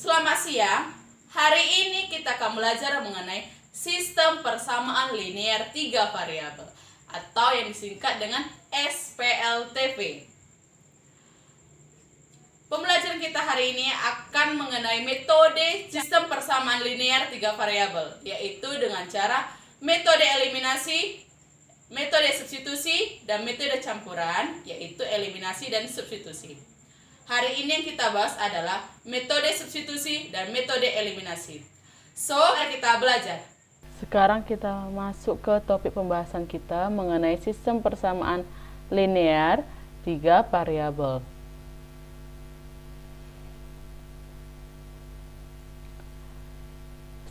Selamat siang. Hari ini kita akan belajar mengenai sistem persamaan linear 3 variabel atau yang disingkat dengan SPLTV. Pembelajaran kita hari ini akan mengenai metode sistem persamaan linear 3 variabel, yaitu dengan cara metode eliminasi, metode substitusi, dan metode campuran, yaitu eliminasi dan substitusi. Hari ini yang kita bahas adalah metode substitusi dan metode eliminasi. So, mari kita belajar. Sekarang kita masuk ke topik pembahasan kita mengenai sistem persamaan linear 3 variabel.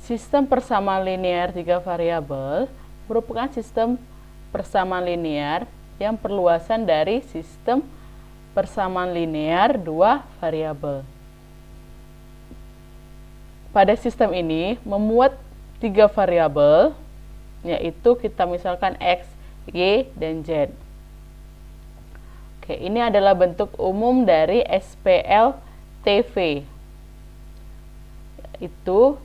Sistem persamaan linear 3 variabel merupakan sistem persamaan linear yang perluasan dari sistem persamaan linear 2 variabel. Pada sistem ini memuat 3 variabel, yaitu kita misalkan X, Y, dan Z. Oke, ini adalah bentuk umum dari SPLTV, yaitu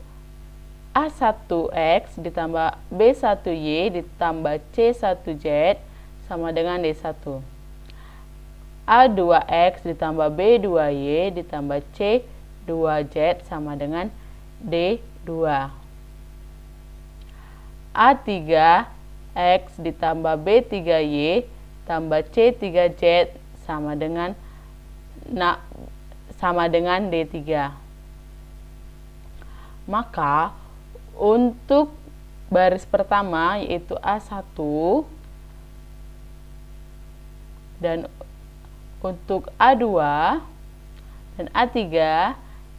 A1X ditambah B1Y ditambah C1Z sama dengan D1. A2X ditambah B2Y ditambah C2Z sama dengan D2. A3X ditambah B3Y tambah C3Z sama dengan D3. Maka untuk baris pertama yaitu A1 dan untuk A2 dan A3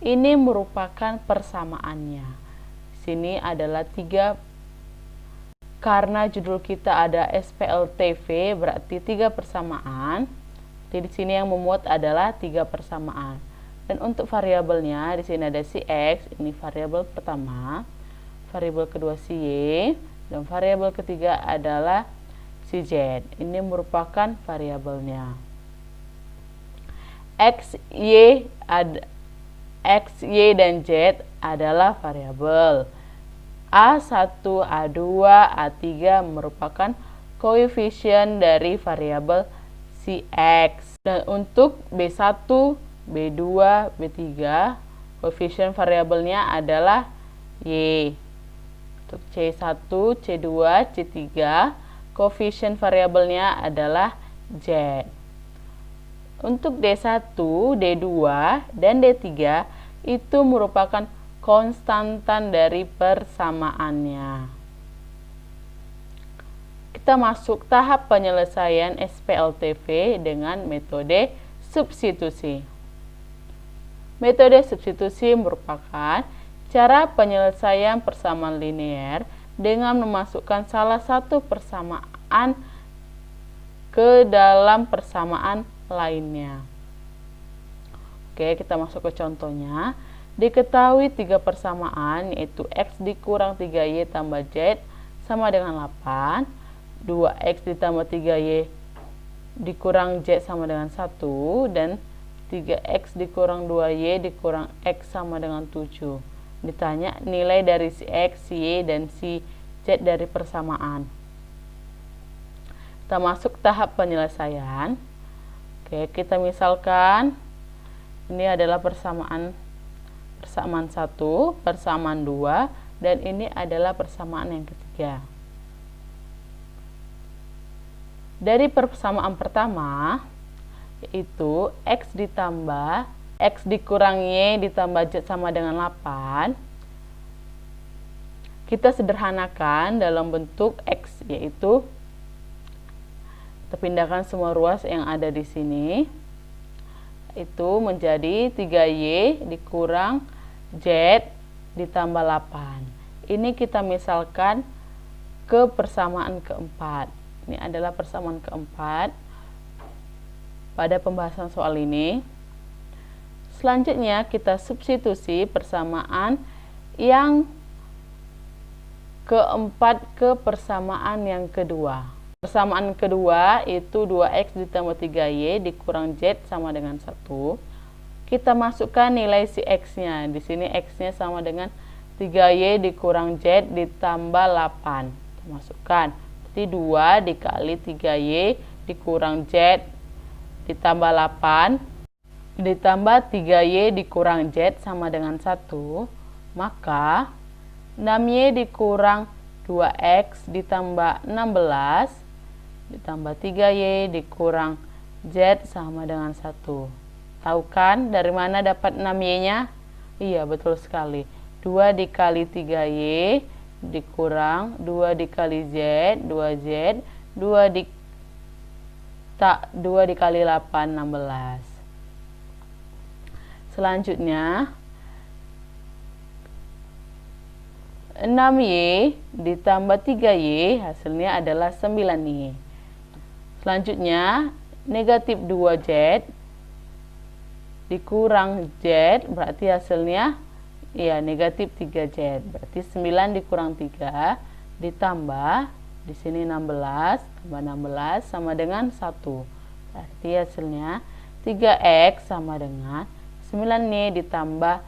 ini merupakan persamaannya. Sini adalah 3, karena judul kita ada SPLTV berarti 3 persamaan. Jadi di sini yang memuat adalah 3 persamaan. Dan untuk variabelnya di sini ada si X, ini variabel pertama, variabel kedua si Y, dan variabel ketiga adalah si Z. Ini merupakan variabelnya. X, Y, dan Z adalah variabel. A1, A2, A3 merupakan koefisien dari variabel si X. Dan untuk B1, B2, B3, koefisien variabelnya adalah Y. Untuk C1, C2, C3, koefisien variabelnya adalah Z. Untuk D1, D2, dan D3 itu merupakan konstantan dari persamaannya. Kita masuk tahap penyelesaian SPLTV dengan metode substitusi. Metode substitusi merupakan cara penyelesaian persamaan linear dengan memasukkan salah satu persamaan ke dalam persamaan lainnya. Oke, kita masuk ke contohnya. Diketahui 3 persamaan yaitu X dikurang 3Y tambah Z sama dengan 8, 2X ditambah 3Y dikurang Z sama dengan 1, dan 3X dikurang 2Y dikurang X sama dengan 7. Ditanya nilai dari si X, si Y, dan si Z dari persamaan. Kita masuk tahap penyelesaian. Oke, kita misalkan ini adalah persamaan 1, persamaan 2, dan ini adalah persamaan yang ketiga. Dari persamaan pertama, yaitu X ditambah X dikurang Y ditambah Z sama dengan 8, kita sederhanakan dalam bentuk X, yaitu kita pindahkan semua ruas yang ada di sini, itu menjadi 3Y dikurang Z ditambah 8. Ini kita misalkan ke persamaan keempat. Ini adalah persamaan keempat pada pembahasan soal ini. Selanjutnya kita substitusi persamaan yang keempat ke persamaan yang kedua. Persamaan kedua itu 2X ditambah 3Y dikurang Z sama dengan 1. kita masukkan nilai si X-nya. Di sini X-nya sama dengan 3Y dikurang Z ditambah 8. Kita masukkan. Berarti 2 dikali 3Y dikurang Z ditambah 8 ditambah 3Y dikurang Z sama dengan 1. Maka 6Y dikurang 2X ditambah 16 ditambah 3Y dikurang Z sama dengan 1. Tahu kan dari mana dapat 6Y-nya? Iya, betul sekali. 2 dikali 3Y dikurang 2 dikali Z, 2Z, 2 dikali 8, 16. Selanjutnya 6Y ditambah 3Y hasilnya adalah 9Y. Selanjutnya negatif 2Z dikurang Z berarti hasilnya ya negatif 3Z. Berarti 9 dikurang 3 ditambah di sini 16 tambah 16 sama dengan 1. Berarti hasilnya 3X sama dengan 9Y ditambah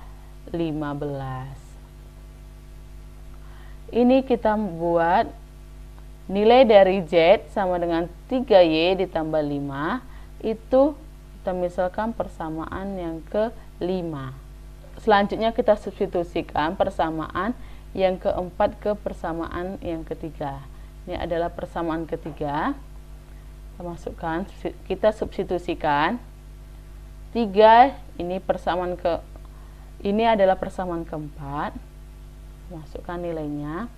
15. Ini kita buat nilai dari Z sama dengan 3Y ditambah 5. Itu kita misalkan persamaan yang ke-5. Selanjutnya kita substitusikan persamaan yang keempat ke persamaan yang ketiga. Ini adalah persamaan ketiga. Kita masukkan, kita substitusikan 3, ini adalah persamaan keempat. Masukkan nilainya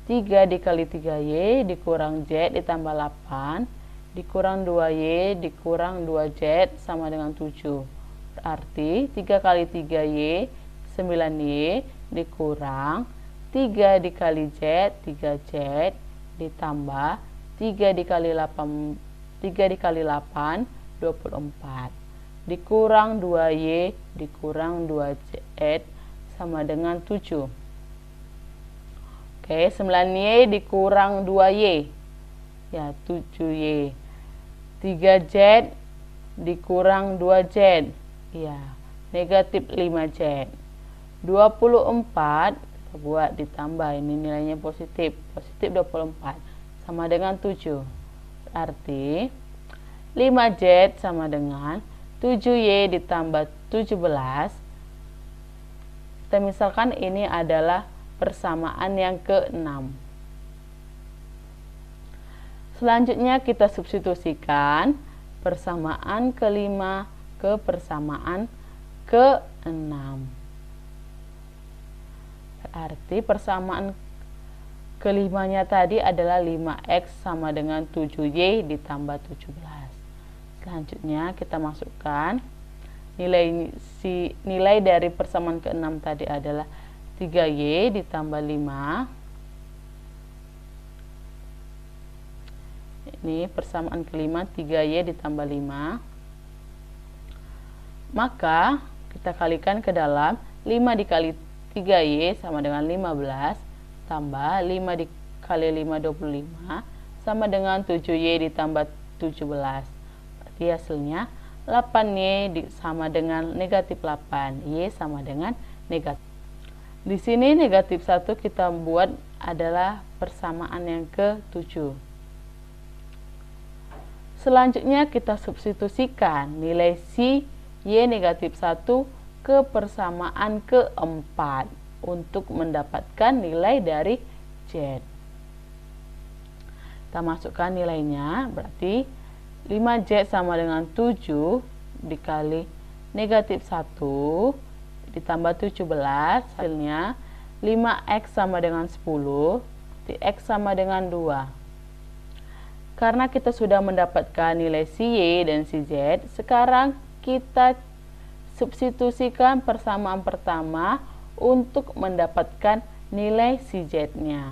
3 dikali 3Y dikurang Z ditambah 8 dikurang 2Y dikurang 2Z sama dengan 7. Berarti 3 kali 3Y 9Y dikurang 3 dikali Z 3Z ditambah 3 dikali 8 24 dikurang 2Y dikurang 2Z sama dengan 7. Oke, 9Y dikurang 2Y ya 7Y. 3Z dikurang 2Z ya negatif 5Z. 24 kita buat ditambah, ini nilainya positif 24 sama dengan 7. Berarti 5Z sama dengan 7Y ditambah 17. Kita misalkan ini adalah persamaan yang ke-6. Selanjutnya kita substitusikan persamaan ke-5 ke persamaan ke-6. Berarti persamaan ke-5-nya tadi adalah 5X sama dengan 7Y ditambah 17. Selanjutnya kita masukkan nilai dari persamaan ke-6 tadi adalah 3Y ditambah 5. Ini persamaan ke-5, 3Y ditambah 5. Maka kita kalikan ke dalam 5 dikali 3Y sama dengan 15 tambah 5 dikali 5 25 sama dengan 7Y ditambah 17. Berarti hasilnya 8Y sama dengan negatif 8. Y sama dengan negatif. Di sini negatif 1 kita buat adalah persamaan yang ke-7. Selanjutnya kita substitusikan nilai si Y negatif 1 ke persamaan ke-4 untuk mendapatkan nilai dari Z. Kita masukkan nilainya, berarti 5Z sama dengan 7 dikali negatif 1 ditambah 17, hasilnya 5X sama dengan 10, X sama dengan 2. Karena kita sudah mendapatkan nilai si Y dan si Z, sekarang kita substitusikan persamaan pertama untuk mendapatkan nilai si Z-nya.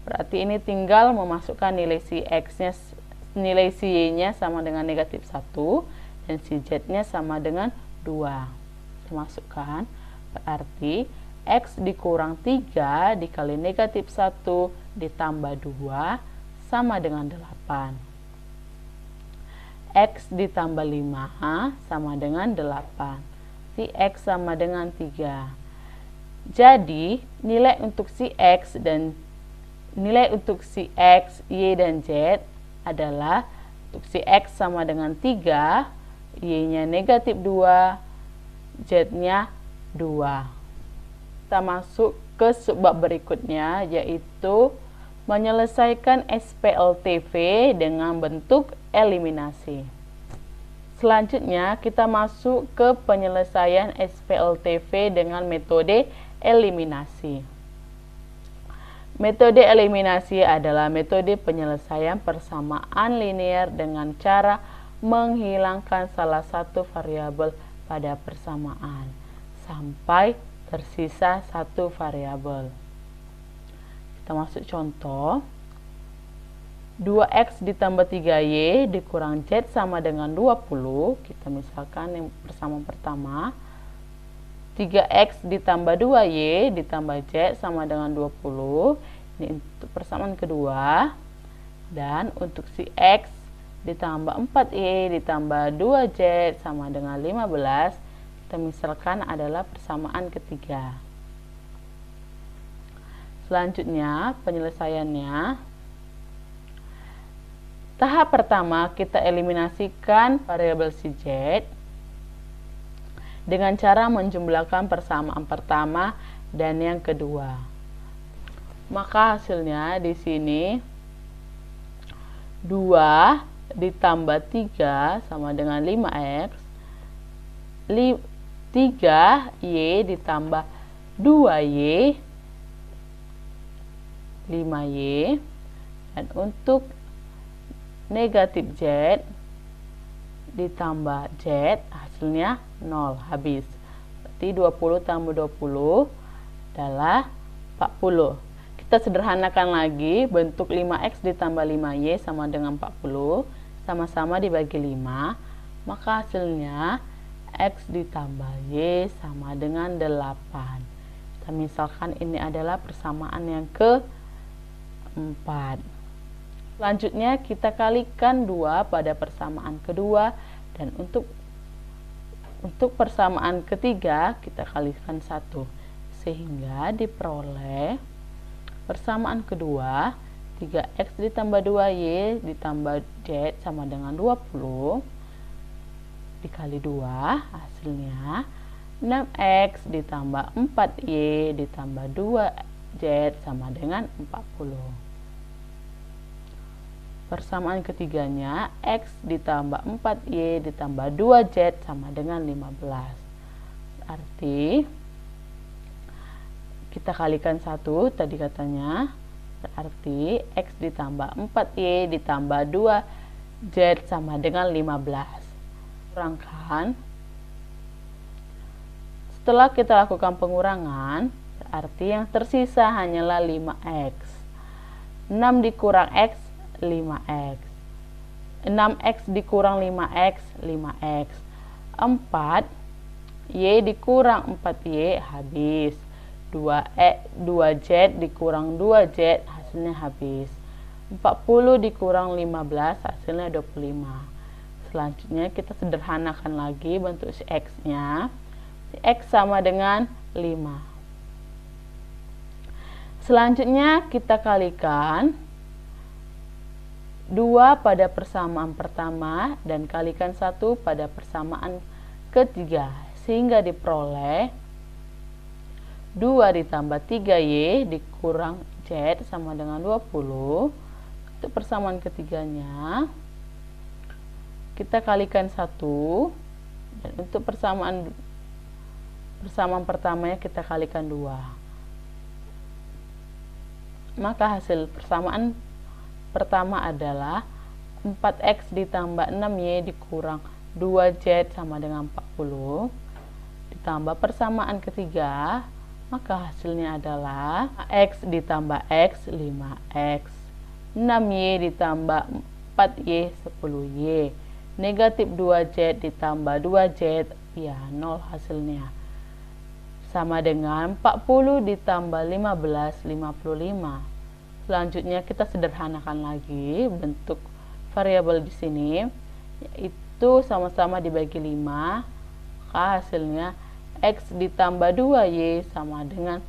Berarti ini tinggal memasukkan nilai si X-nya, nilai si Y-nya sama dengan negatif 1 dan si Z-nya sama dengan 2. Masukkan, berarti X dikurang 3 dikali negatif 1 ditambah 2 sama dengan 8. X ditambah 5 sama dengan 8. Si X sama dengan 3. Jadi, nilai untuk si X, Y, dan Z adalah untuk si X sama dengan 3, Y-nya negatif 2, Z-nya 2. Kita masuk ke subbab berikutnya, yaitu menyelesaikan SPLTV dengan bentuk eliminasi. Selanjutnya, kita masuk ke penyelesaian SPLTV dengan metode eliminasi. Metode eliminasi adalah metode penyelesaian persamaan linear dengan cara menghilangkan salah satu variabel pada persamaan sampai tersisa satu variabel. Kita masuk contoh. 2x ditambah 3y dikurang z sama dengan 20. Kita misalkan yang persamaan pertama. 3x ditambah 2y ditambah z sama dengan 20. Ini untuk persamaan kedua. Dan untuk si x ditambah 4y ditambah 2z sama dengan 15. Kita misalkan adalah persamaan ketiga. Selanjutnya penyelesaiannya. Tahap pertama kita eliminasikan variabel si z dengan cara menjumlahkan persamaan pertama dan yang kedua. Maka hasilnya di sini 2 ditambah 3 sama dengan 5x. 3y ditambah 2y 5y, dan untuk negatif z ditambah z hasilnya 0, habis. Berarti 20 tambah 20 adalah 40. Kita sederhanakan lagi, bentuk 5x ditambah 5y sama dengan 40, sama-sama dibagi 5, maka hasilnya x ditambah y sama dengan 8. Kita misalkan ini adalah persamaan yang keempat. Selanjutnya kita kalikan 2 pada persamaan kedua, dan untuk persamaan ketiga kita kalikan 1, sehingga diperoleh persamaan kedua 3x ditambah 2y ditambah z sama dengan 20 dikali 2, hasilnya 6x ditambah 4y ditambah 2z sama dengan 40. Persamaan ketiganya, x ditambah 4y ditambah 2z sama dengan 15. Berarti kita kalikan 1 tadi katanya, berarti x ditambah 4y ditambah 2z sama dengan 15. Kurangkan. Setelah kita lakukan pengurangan, berarti yang tersisa hanyalah 5x. 6 dikurang x, 5x. 6x dikurang 5x, 5x. 4 y dikurang 4y, habis. 2z dikurang 2z, hasilnya habis. 40 dikurang 15, hasilnya 25. Selanjutnya kita sederhanakan lagi bentuk si x-nya. Si x sama dengan 5. Selanjutnya kita kalikan 2 pada persamaan pertama dan kalikan 1 pada persamaan ketiga, sehingga diperoleh 2 ditambah 3y dikurang z sama dengan 20. Untuk persamaan ketiganya kita kalikan 1, dan untuk persamaan pertamanya kita kalikan 2. Maka hasil persamaan pertama adalah 4x ditambah 6y dikurang 2z sama dengan 40. Ditambah persamaan ketiga, maka hasilnya adalah x ditambah x 5x, 6y ditambah 4y 10y, negatif 2z ditambah 2z, ya 0 hasilnya. Sama dengan 40 ditambah 15, 55. Selanjutnya kita sederhanakan lagi bentuk variabel di sini. yaitu sama-sama dibagi 5, maka hasilnya X ditambah 2Y sama dengan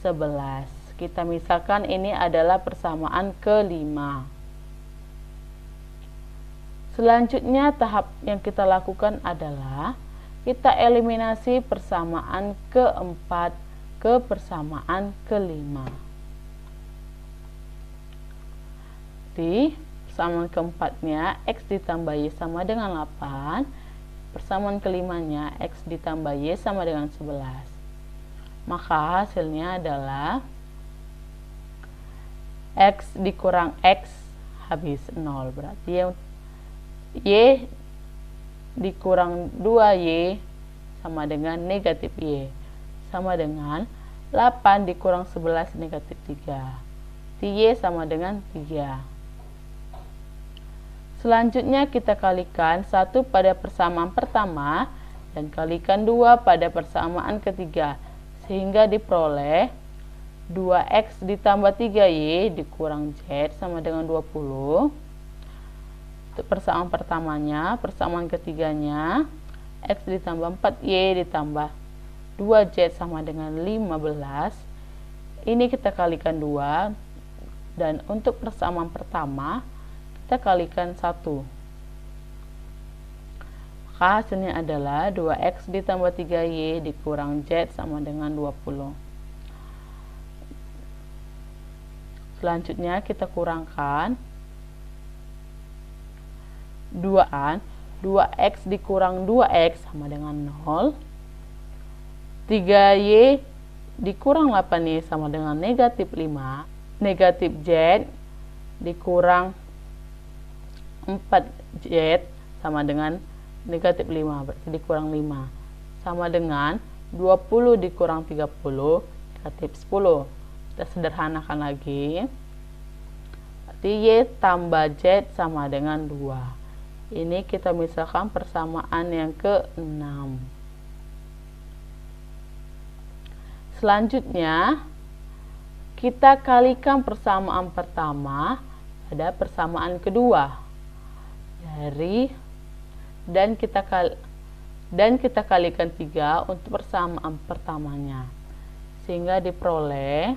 11. Kita misalkan ini adalah persamaan kelima. Selanjutnya tahap yang kita lakukan adalah kita eliminasi persamaan keempat ke persamaan kelima. Di persamaan keempatnya X ditambah Y sama dengan 8. Persamaan kelimanya X ditambah Y sama dengan 11. Maka hasilnya adalah X dikurang X habis 0. Berarti yang Y dikurang 2Y sama dengan negatif Y. Sama dengan 8 dikurang 11 negatif 3. Y sama dengan 3. Selanjutnya kita kalikan 1 pada persamaan pertama dan kalikan 2 pada persamaan ketiga, sehingga diperoleh 2X ditambah 3Y dikurang Z sama dengan 20. Untuk persamaan pertamanya, persamaan ketiganya X ditambah 4Y ditambah 2Z sama dengan 15. Ini kita kalikan 2, dan untuk persamaan pertama kita kalikan 1. Maka hasilnya adalah 2X ditambah 3Y dikurang Z sama dengan 20. Selanjutnya kita kurangkan 2X dikurang 2X sama dengan 0. 3Y dikurang 8Y sama dengan negatif 5. Negatif Z dikurang 4Z sama dengan negatif 5, berarti dikurang 5. Sama dengan 20 dikurang 30, negatif 10. Kita sederhanakan lagi. Berarti Y tambah Z sama dengan 2. Ini kita misalkan persamaan yang ke-6. Selanjutnya, kita kalikan persamaan pertama pada persamaan kedua. Dan kita kalikan 3 untuk persamaan pertamanya, sehingga diperoleh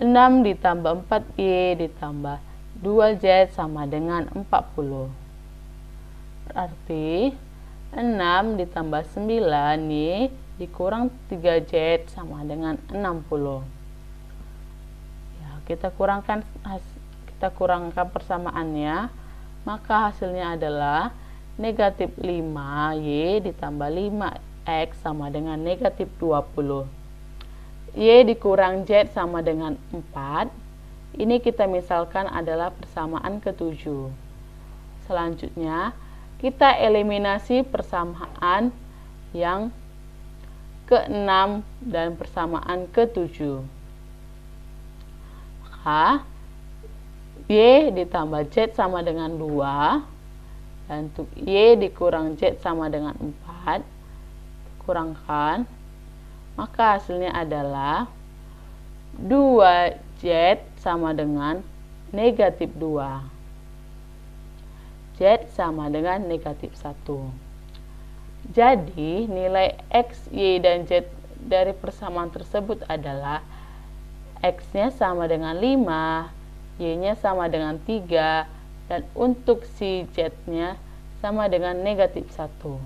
6 ditambah 4Y ditambah 2Z sama dengan 40. Berarti 6 ditambah 9Y dikurang 3Z sama dengan 60. Ya, kita kurangkan persamaannya, maka hasilnya adalah negatif 5Y ditambah 5X sama dengan negatif 20. Y dikurang Z sama dengan 4. Ini kita misalkan adalah persamaan ke-7. Selanjutnya, kita eliminasi persamaan yang ke-6 dan persamaan ke-7. Maka Y ditambah Z sama dengan 2, dan untuk Y dikurang Z sama dengan 4, kurangkan, maka hasilnya adalah 2Z sama dengan negatif 2. Z sama dengan negatif 1. Jadi nilai X, Y, dan Z dari persamaan tersebut adalah X-nya sama dengan 5, Y-nya sama dengan 3, dan untuk si Z-nya sama dengan negatif 1.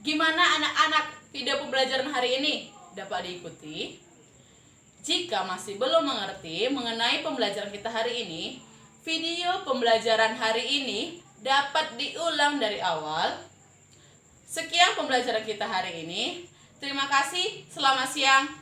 Gimana anak-anak video pembelajaran hari ini? Dapat diikuti? Jika masih belum mengerti mengenai pembelajaran kita hari ini, video pembelajaran hari ini dapat diulang dari awal. Sekian pembelajaran kita hari ini. Terima kasih. Selamat siang.